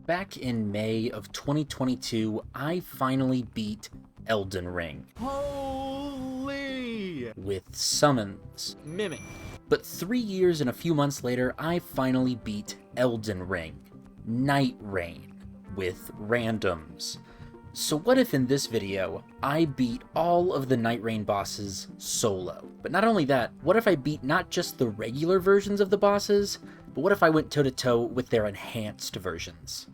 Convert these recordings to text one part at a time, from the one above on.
Back in May of 2022, I finally beat Elden Ring. Holy! With summons. Mimic. But 3 years and a few months later, I finally beat Elden Ring. Nightreign. With randoms. So what if in this video, I beat all of the Nightreign bosses solo? But not only that, what if I beat not just the regular versions of the bosses, but what if I went toe-to-toe with their enhanced versions?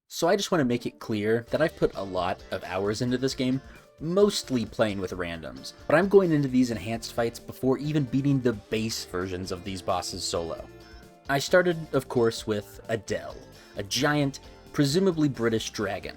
So I just want to make it clear that I've put a lot of hours into this game, mostly playing with randoms, but I'm going into these enhanced fights before even beating the base versions of these bosses solo. I started, of course, with Adel, a giant, presumably British dragon.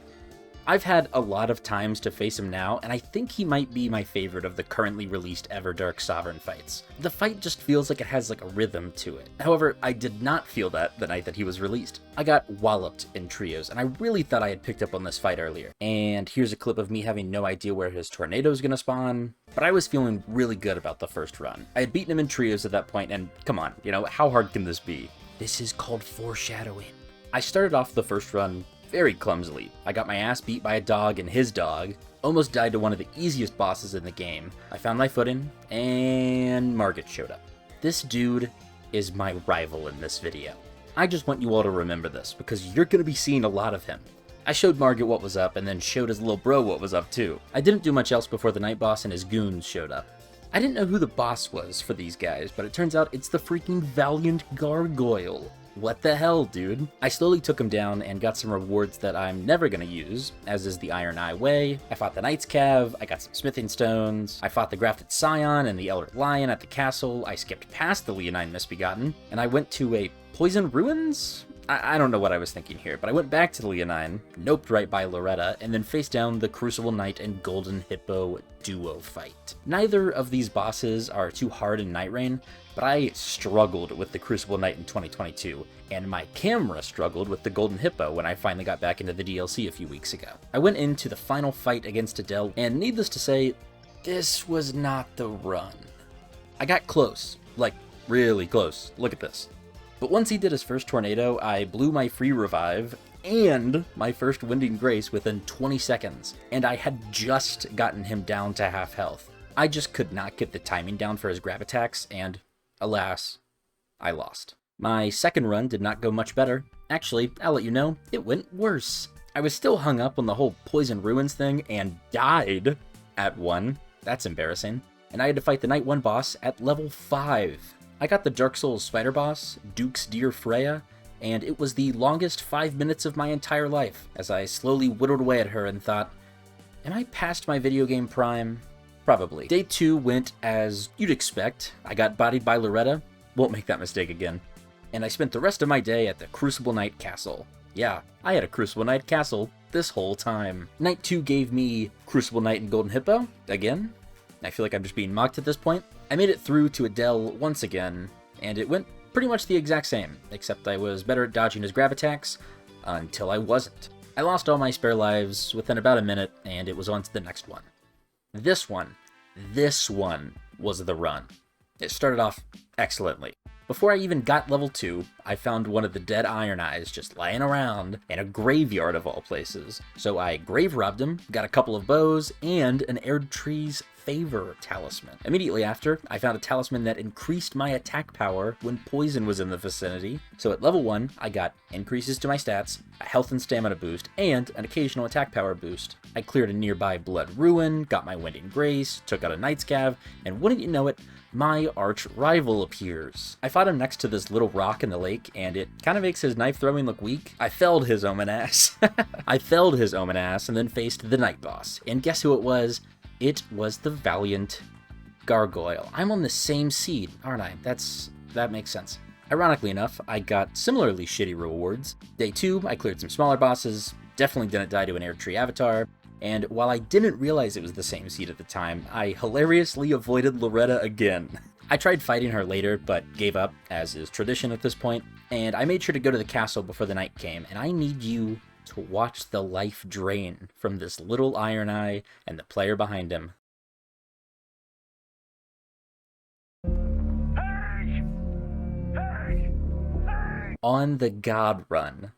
I've had a lot of times to face him now, and I think he might be my favorite of the currently released Everdark Sovereign fights. The fight just feels like it has like a rhythm to it. However, I did not feel that the night that he was released. I got walloped in trios, and I really thought I had picked up on this fight earlier. And here's a clip of me having no idea where his tornado is gonna spawn, but I was feeling really good about the first run. I had beaten him in trios at that point, and come on, how hard can this be? This is called foreshadowing. I started off the first run very clumsily. I got my ass beat by a dog and his dog, almost died to one of the easiest bosses in the game. I found my footing, and Margit showed up. This dude is my rival in this video. I just want you all to remember this, because you're going to be seeing a lot of him. I showed Margit what was up, and then showed his little bro what was up too. I didn't do much else before the night boss and his goons showed up. I didn't know who the boss was for these guys, but it turns out it's the freaking Valiant Gargoyle. What the hell, dude? I slowly took him down and got some rewards that I'm never gonna use, as is the Ironeye way. I fought the Knight's Cav, I got some smithing stones, I fought the Grafted Scion and the Elder Lion at the castle, I skipped past the Leonine Misbegotten, and I went to a Poison Ruins? I don't know what I was thinking here, but I went back to the Leonine, noped right by Loretta, and then faced down the Crucible Knight and Golden Hippo duo fight. Neither of these bosses are too hard in Nightreign, but I struggled with the Crucible Knight in 2022, and my camera struggled with the Golden Hippo when I finally got back into the DLC a few weeks ago. I went into the final fight against Adel, and needless to say, this was not the run. I got close, like really close. Look at this. But once he did his first tornado, I blew my free revive and my first Winding Grace within 20 seconds, and I had just gotten him down to half health. I just could not get the timing down for his grab attacks, and alas, I lost. My second run did not go much better. Actually, I'll let you know, it went worse. I was still hung up on the whole Poison Ruins thing and died at 1. That's embarrassing. And I had to fight the Night 1 boss at level 5. I got the Dark Souls spider boss, Duke's Dear Freya, and it was the longest 5 minutes of my entire life, as I slowly whittled away at her and thought, am I past my video game prime? Probably. Day 2 went as you'd expect. I got bodied by Loretta, won't make that mistake again, and I spent the rest of my day at the Crucible Knight Castle. Yeah, I had a Crucible Knight Castle this whole time. Night 2 gave me Crucible Knight and Golden Hippo, again. I feel like I'm just being mocked at this point. I made it through to Adel once again, and it went pretty much the exact same, except I was better at dodging his grab attacks, until I wasn't. I lost all my spare lives within about a minute, and it was on to the next one. This one was the run. It started off excellently. Before I even got level 2, I found one of the dead Ironeyes just lying around in a graveyard of all places. So I grave robbed him, got a couple of bows, and an Erdtree's Favor talisman. Immediately after, I found a talisman that increased my attack power when poison was in the vicinity. So at level 1, I got increases to my stats, a health and stamina boost, and an occasional attack power boost. I cleared a nearby Blood Ruin, got my Winding Grace, took out a Knight's Cav, and wouldn't you know it, my arch rival appears. I fought him next to this little rock in the lake, and it kind of makes his knife throwing look weak. I felled his omen ass. I felled his omen ass and then faced the night boss. And guess who it was? It was the Valiant Gargoyle. I'm on the same seed, aren't I? That makes sense. Ironically enough, I got similarly shitty rewards. Day 2, I cleared some smaller bosses, definitely didn't die to an Erdtree avatar, and while I didn't realize it was the same seed at the time, I hilariously avoided Loretta again. I tried fighting her later, but gave up, as is tradition at this point, and I made sure to go to the castle before the night came, and I need you to watch the life drain from this little Ironeye and the player behind him. On the God Run,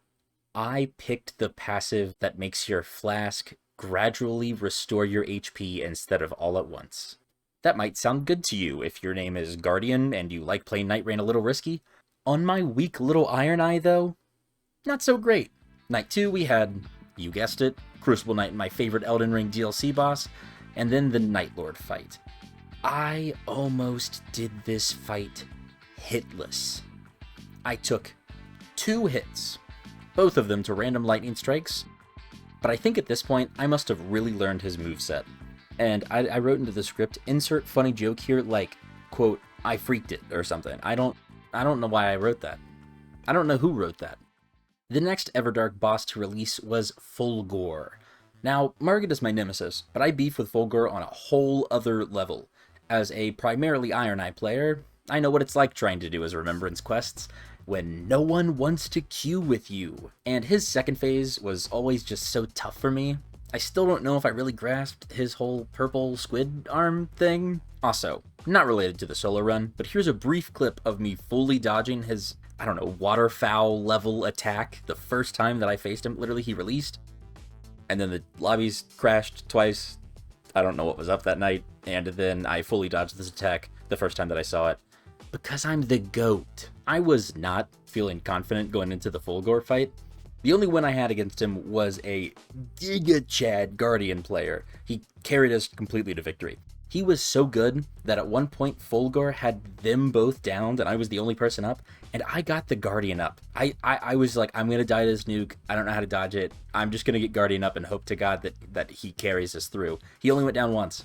I picked the passive that makes your flask gradually restore your HP instead of all at once. That might sound good to you if your name is Guardian and you like playing Nightreign a little risky. On my weak little Ironeye, though, not so great. Night 2, we had, you guessed it, Crucible Knight, my favorite Elden Ring DLC boss, and then the Night Lord fight. I almost did this fight hitless. I took 2 hits, both of them to random lightning strikes, but I think at this point I must have really learned his moveset. And I wrote into the script, insert funny joke here, like, quote, I freaked it, or something. I don't know why I wrote that. I don't know who wrote that. The next Everdark boss to release was Fulghor. Now, Margit is my nemesis, but I beef with Fulghor on a whole other level. As a primarily Ironeye player, I know what it's like trying to do his Remembrance quests when no one wants to queue with you. And his second phase was always just so tough for me. I still don't know if I really grasped his whole purple squid arm thing. Also, not related to the solo run, but here's a brief clip of me fully dodging his, I don't know, waterfowl level attack the first time that I faced him. Literally, he released, and then the lobbies crashed twice. I don't know what was up that night, and then I fully dodged this attack the first time that I saw it. Because I'm the GOAT. I was not feeling confident going into the Fulghor fight. The only win I had against him was a Giga Chad Guardian player. He carried us completely to victory. He was so good that at one point Fulghor had them both downed and I was the only person up, and I got the Guardian up. I was like, I'm going to die to this nuke. I don't know how to dodge it. I'm just going to get Guardian up and hope to God that he carries us through. He only went down once.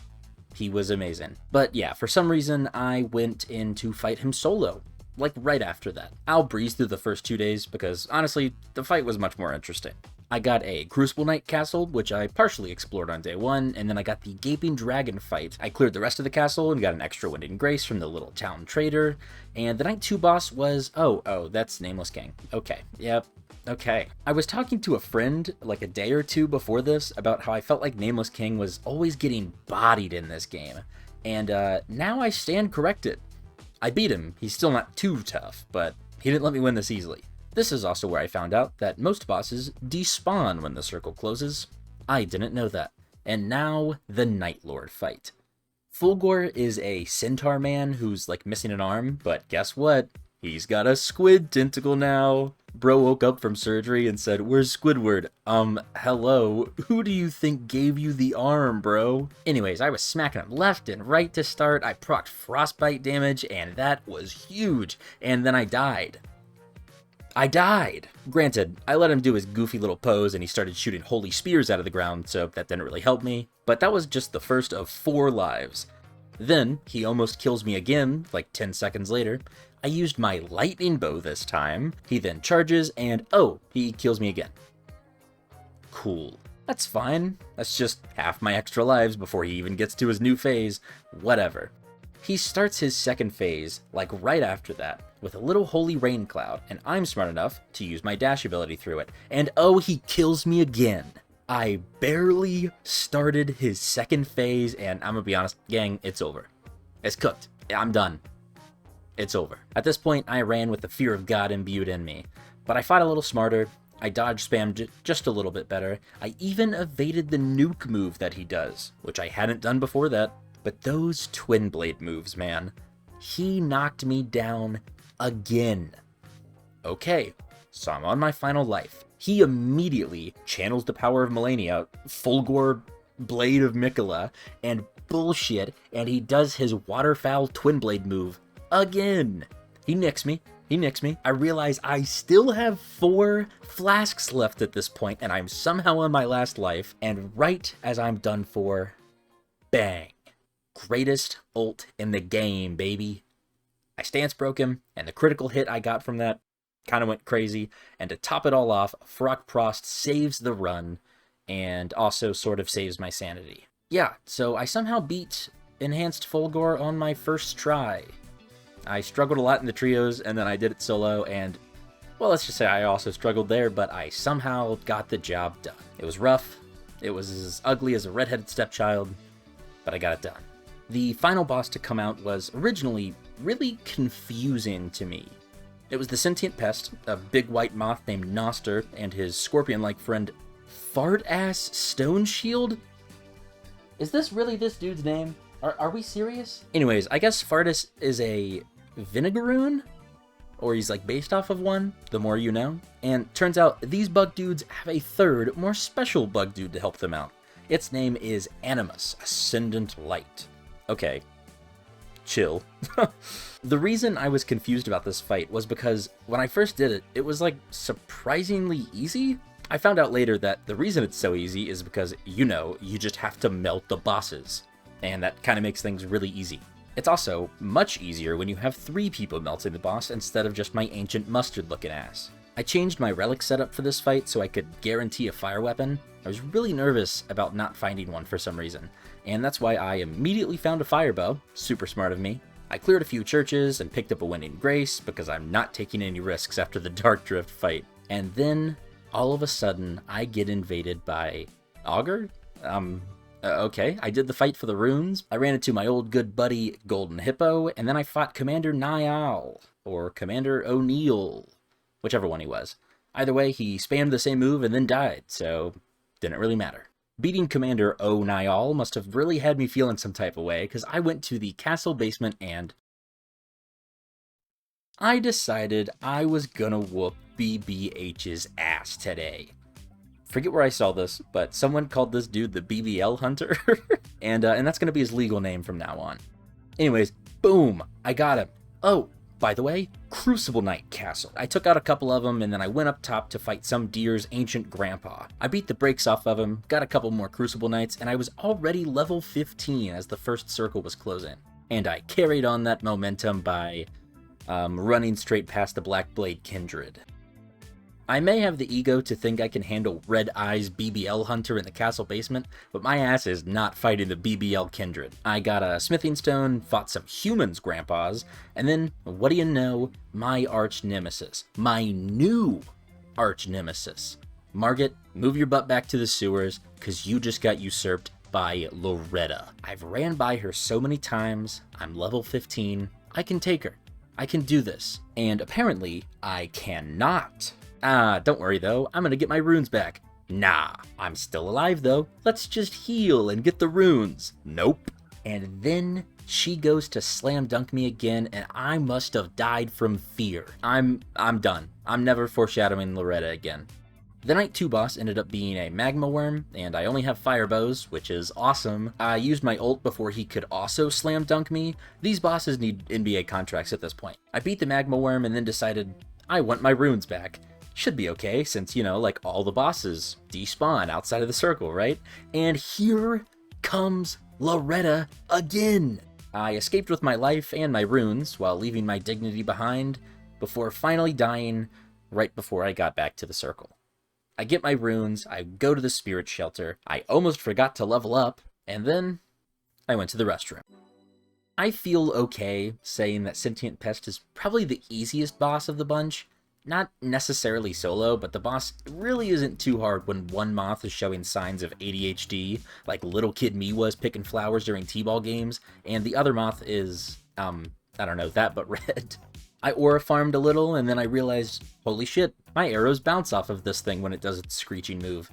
He was amazing. But yeah, for some reason, I went in to fight him solo. Like right after that. I'll breeze through the first 2 days because honestly, the fight was much more interesting. I got a Crucible Knight castle, which I partially explored on day 1, and then I got the Gaping Dragon fight. I cleared the rest of the castle and got an extra Wind and Grace from the little town trader, and the Night 2 boss was, oh, that's Nameless Gang. Okay, yep, okay. I was talking to a friend like a day or two before this about how I felt like Nameless King was always getting bodied in this game, and now I stand corrected. I beat him. He's still not too tough, but he didn't let me win this easily. This is also where I found out that most bosses despawn when the circle closes. I didn't know that. And now, the Night Lord fight. Fulghor is a centaur man who's like missing an arm, but guess what? He's got a squid tentacle now. Bro woke up from surgery and said, "Where's Squidward?" Hello? Who do you think gave you the arm, bro? Anyways, I was smacking him left and right to start. I procced frostbite damage, and that was huge. And then I died. Granted, I let him do his goofy little pose and he started shooting holy spears out of the ground, so that didn't really help me. But that was just the first of 4 lives. Then, he almost kills me again, like 10 seconds later. I used my lightning bow this time. He then charges, and oh, he kills me again. Cool. That's fine. That's just half my extra lives before he even gets to his new phase. Whatever. He starts his second phase, like right after that, with a little holy rain cloud, and I'm smart enough to use my dash ability through it. And oh, he kills me again. I barely started his second phase, and I'm gonna be honest, gang, it's over. It's cooked. I'm done. It's over. At this point, I ran with the fear of God imbued in me, but I fought a little smarter. I dodge spammed just a little bit better. I even evaded the nuke move that he does, which I hadn't done before that. But those twin blade moves, man, he knocked me down again. Okay, so I'm on my final life. He immediately channels the power of Melania, Fulghor Blade of Mikola, and bullshit, and he does his waterfowl twin blade move again. He nicks me. I realize I still have 4 flasks left at this point, and I'm somehow on my last life, and right as I'm done for, bang. Greatest ult in the game, baby. I stance broke him, and the critical hit I got from that kind of went crazy, and to top it all off, Frog Prost saves the run, and also sort of saves my sanity. Yeah, so I somehow beat Enhanced Fulghor on my first try. I struggled a lot in the trios, and then I did it solo, and, well, let's just say I also struggled there, but I somehow got the job done. It was rough, it was as ugly as a redheaded stepchild, but I got it done. The final boss to come out was originally really confusing to me. It was the Sentient Pest, a big white moth named Gnoster, and his scorpion-like friend, Fart-Ass Stone Shield? Is this really this dude's name? Are we serious? Anyways, I guess Fartus is a Vinegaroon? Or he's like based off of one, the more you know. And turns out these bug dudes have a third, more special bug dude to help them out. Its name is Animus, Ascendant Light. Okay, chill. The reason I was confused about this fight was because when I first did it, it was like surprisingly easy. I found out later that the reason it's so easy is because, you know, you just have to melt the bosses. And that kind of makes things really easy. It's also much easier when you have 3 people melting the boss instead of just my ancient mustard-looking ass. I changed my relic setup for this fight so I could guarantee a fire weapon. I was really nervous about not finding one for some reason, and that's why I immediately found a fire bow. Super smart of me. I cleared a few churches and picked up a Wind and Grace because I'm not taking any risks after the Darkdrift fight. And then, all of a sudden, I get invaded by Augur? Okay, I did the fight for the runes, I ran into my old good buddy Golden Hippo, and then I fought Commander Niall, or Commander O'Neill, whichever one he was. Either way, he spammed the same move and then died, so didn't really matter. Beating Commander O'Neill must have really had me feeling some type of way, because I went to the castle basement and I decided I was gonna whoop BBH's ass today. Forget where I saw this, but someone called this dude the BBL Hunter, and that's gonna be his legal name from now on. Anyways, boom, I got him. Oh, by the way, Crucible Knight Castle. I took out a couple of them, and then I went up top to fight some deer's ancient grandpa. I beat the brakes off of him, got a couple more Crucible Knights, and I was already level 15 as the first circle was closing. And I carried on that momentum by running straight past the Black Blade Kindred. I may have the ego to think I can handle Red Eye's BBL Hunter in the castle basement, but my ass is not fighting the BBL Kindred. I got a smithing stone, fought some humans' grandpas, and then, what do you know, my arch nemesis. My new arch nemesis. Margit, move your butt back to the sewers, cause you just got usurped by Loretta. I've ran by her so many times, I'm level 15, I can take her. I can do this. And apparently, I cannot. Don't worry though, I'm gonna get my runes back. Nah, I'm still alive though. Let's just heal and get the runes. Nope. And then she goes to slam dunk me again, and I must have died from fear. I'm done. I'm never foreshadowing Loretta again. The Night 2 boss ended up being a magma worm, and I only have fire bows, which is awesome. I used my ult before he could also slam dunk me. These bosses need NBA contracts at this point. I beat the magma worm and then decided I want my runes back. Should be okay, since, you know, like all the bosses despawn outside of the circle, right? And here comes Loretta again! I escaped with my life and my runes while leaving my dignity behind before finally dying right before I got back to the circle. I get my runes, I go to the spirit shelter, I almost forgot to level up, and then I went to the restroom. I feel okay saying that Sentient Pest is probably the easiest boss of the bunch. Not necessarily solo, but the boss really isn't too hard when one moth is showing signs of ADHD, like little kid me was picking flowers during t-ball games, and the other moth is, I don't know, that but red. I aura farmed a little, and then I realized, holy shit, my arrows bounce off of this thing when it does its screeching move.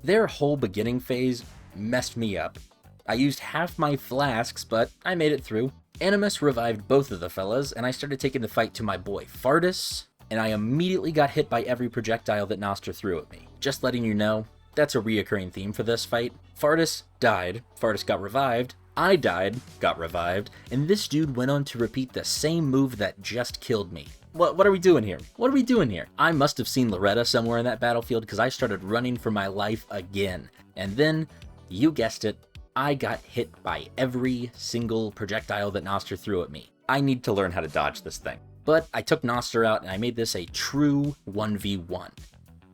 Their whole beginning phase messed me up. I used half my flasks, but I made it through. Animus revived both of the fellas, and I started taking the fight to my boy Fartus, and I immediately got hit by every projectile that Gnoster threw at me. Just letting you know, that's a reoccurring theme for this fight. Fartus died, Fartus got revived, I died, got revived, and this dude went on to repeat the same move that just killed me. What are we doing here? What are we doing here? I must have seen Loretta somewhere in that battlefield because I started running for my life again. And then, you guessed it, I got hit by every single projectile that Gnoster threw at me. I need to learn how to dodge this thing. But I took Gnoster out and I made this a true 1v1.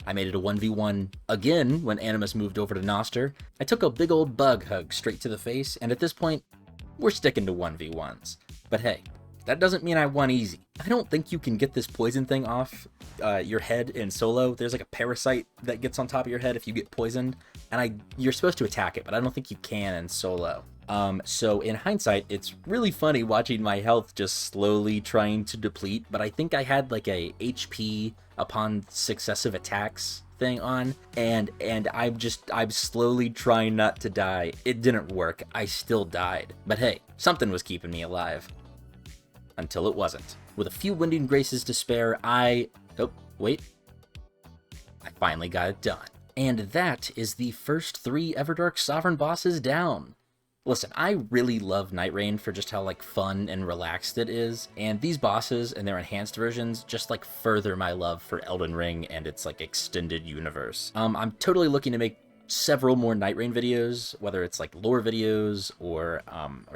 I made it a 1v1 again when Animus moved over to Gnoster. I took a big old bug hug straight to the face, and at this point, we're sticking to 1v1s. But hey, that doesn't mean I won easy. I don't think you can get this poison thing off your head in solo. There's like a parasite that gets on top of your head if you get poisoned, and you're supposed to attack it, but I don't think you can in solo. So in hindsight, it's really funny watching my health just slowly trying to deplete, but I think I had like a HP upon successive attacks thing on, and I'm slowly trying not to die. It didn't work. I still died. But hey, something was keeping me alive. Until it wasn't. With a few Winding Graces to spare, oh, wait. I finally got it done. And that is the first 3 Everdark Sovereign bosses down. Listen, I really love Nightreign for just how, like, fun and relaxed it is, and these bosses and their enhanced versions just, like, further my love for Elden Ring and its, like, extended universe. I'm totally looking to make several more Nightreign videos, whether it's, like, lore videos or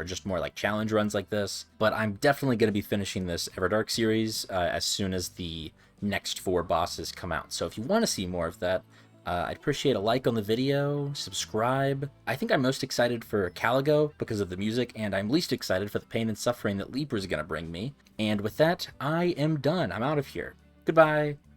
just more, like, challenge runs like this, but I'm definitely going to be finishing this Everdark series as soon as the next 4 bosses come out. So if you want to see more of that, I'd appreciate a like on the video, subscribe. I think I'm most excited for Caligo because of the music, and I'm least excited for the pain and suffering that Libra is going to bring me. And with that, I am done. I'm out of here. Goodbye.